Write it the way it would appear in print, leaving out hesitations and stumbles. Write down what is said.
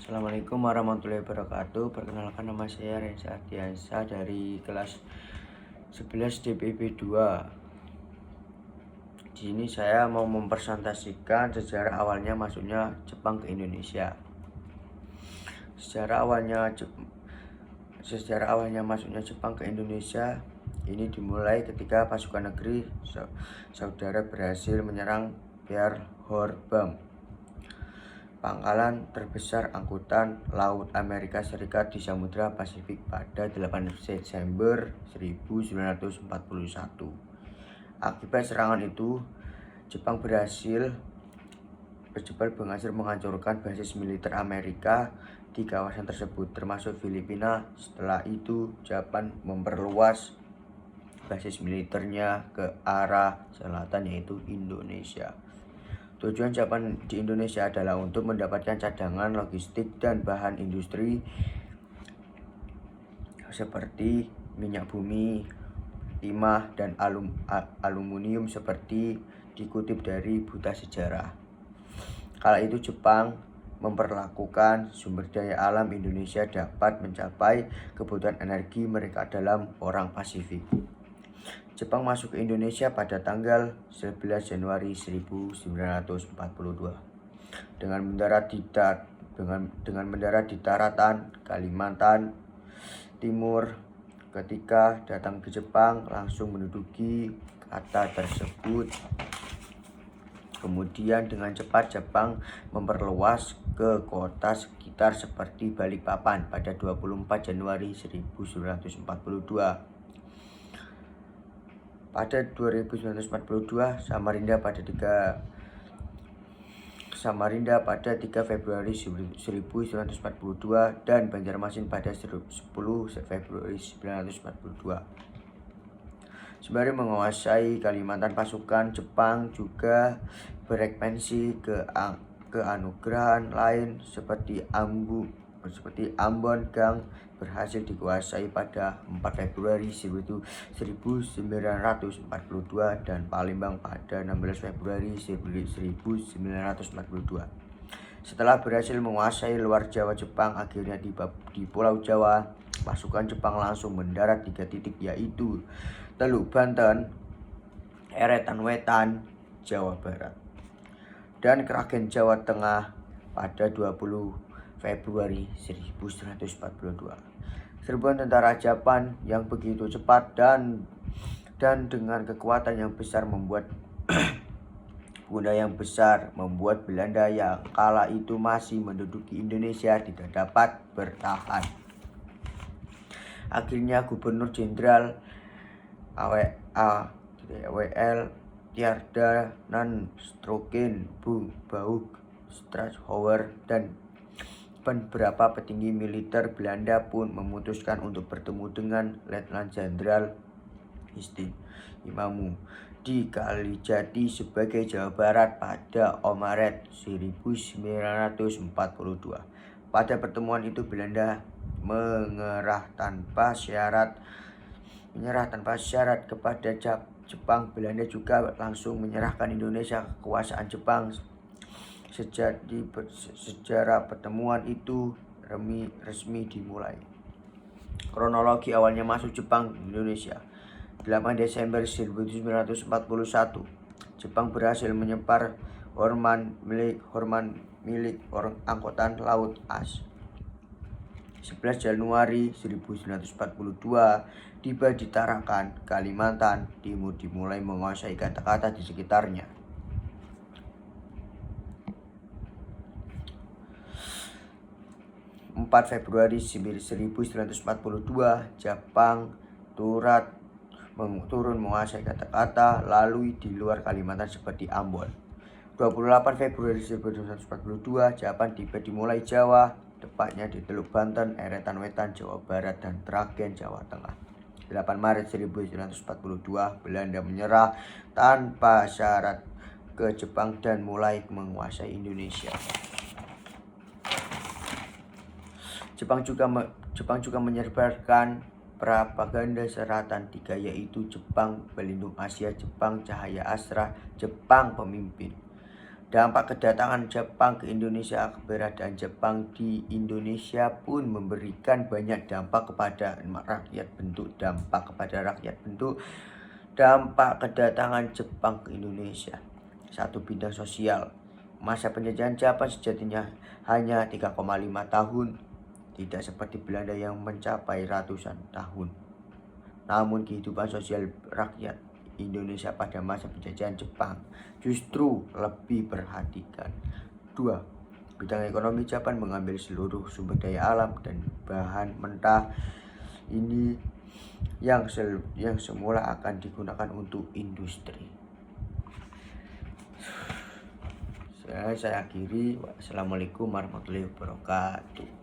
Assalamualaikum warahmatullahi wabarakatuh. Perkenalkan, nama saya Reza Ardiansyah dari kelas 11 DPP 2. Di sini saya mau mempresentasikan sejarah awalnya masuknya Jepang ke Indonesia. Sejarah awalnya masuknya Jepang ke Indonesia ini dimulai ketika pasukan negeri saudara berhasil menyerang Pearl Harbor, pangkalan terbesar angkutan laut Amerika Serikat di Samudra Pasifik pada 8 Desember 1941. Akibat serangan itu, Jepang berhasil menghancurkan basis militer Amerika di kawasan tersebut, termasuk Filipina. Setelah itu, Jepang memperluas basis militernya ke arah selatan, yaitu Indonesia. Tujuan Jepang di Indonesia adalah untuk mendapatkan cadangan logistik dan bahan industri seperti minyak bumi, timah, dan aluminium seperti dikutip dari Buta Sejarah. Kala itu Jepang memperlakukan sumber daya alam Indonesia dapat mencapai kebutuhan energi mereka dalam Perang Pasifik. Jepang masuk ke Indonesia pada tanggal 11 Januari 1942 dengan mendarat di daratan Kalimantan Timur. Ketika datang ke Jepang, langsung menduduki kota tersebut. Kemudian dengan cepat Jepang memperluas ke kota sekitar seperti Balikpapan pada 24 Januari 1942. Pada 1942, Samarinda pada 3 Februari 1942 dan Banjarmasin pada 10 Februari 1942. Sembari menguasai Kalimantan, pasukan Jepang juga berekspansi ke anugerahan lain seperti Ambon Gang berhasil dikuasai pada 4 Februari 1942 dan Palembang pada 16 Februari 1942. Setelah berhasil menguasai luar Jawa, Jepang akhirnya di Pulau Jawa. Pasukan Jepang langsung mendarat 3 titik, yaitu Teluk Banten, Eretan Wetan, Jawa Barat, dan Kragen Jawa Tengah pada 20 Februari 1942. Serbuan tentara Jepang yang begitu cepat dan dengan kekuatan yang besar membuat Belanda yang kala itu masih menduduki Indonesia tidak dapat bertahan. Akhirnya Gubernur Jenderal AWL Tjaarda Stroken Boog Strachouwer dan beberapa petinggi militer Belanda pun memutuskan untuk bertemu dengan Letnan Jenderal Hussein Imamu di Kalijati sebagai Jawa Barat pada Maret 1942. Pada pertemuan itu Belanda menyerah tanpa syarat kepada Jepang. Belanda juga langsung menyerahkan Indonesia ke kekuasaan Jepang. Sejarah pertemuan itu resmi dimulai. Kronologi awalnya masuk Jepang di Indonesia. 8 Desember 1941, Jepang berhasil menyepar Horman milik Angkatan Laut AS. 11 Januari 1942, tiba di Tarakan, Kalimantan Timur, dimulai menguasai kata-kata di sekitarnya. 4 Februari 1942, Jepang turun menguasai kata-kata lalu di luar Kalimantan seperti Ambon. 28 Februari 1942, Jepang tiba di mulai Jawa, tepatnya di Teluk Banten, Eretan Wetan, Jawa Barat, dan Kragen, Jawa Tengah. 8 Maret 1942, Belanda menyerah tanpa syarat ke Jepang dan mulai menguasai Indonesia. Jepang juga menyebarkan propaganda seratan 3, yaitu Jepang Pelindung Asia, Jepang Cahaya Astra, Jepang Pemimpin. Dampak kedatangan Jepang ke Indonesia, keberadaan Jepang di Indonesia pun memberikan banyak dampak kepada rakyat. Dampak kedatangan Jepang ke Indonesia. Satu, bidang sosial. Masa penjajahan Jepang sejatinya hanya 3,5 tahun, tidak seperti Belanda yang mencapai ratusan tahun. Namun kehidupan sosial rakyat Indonesia pada masa penjajahan Jepang justru lebih perhatikan. 2. Bidang ekonomi, Jepang mengambil seluruh sumber daya alam dan bahan mentah ini yang semula akan digunakan untuk industri. Saya akhiri. Wassalamualaikum warahmatullahi wabarakatuh.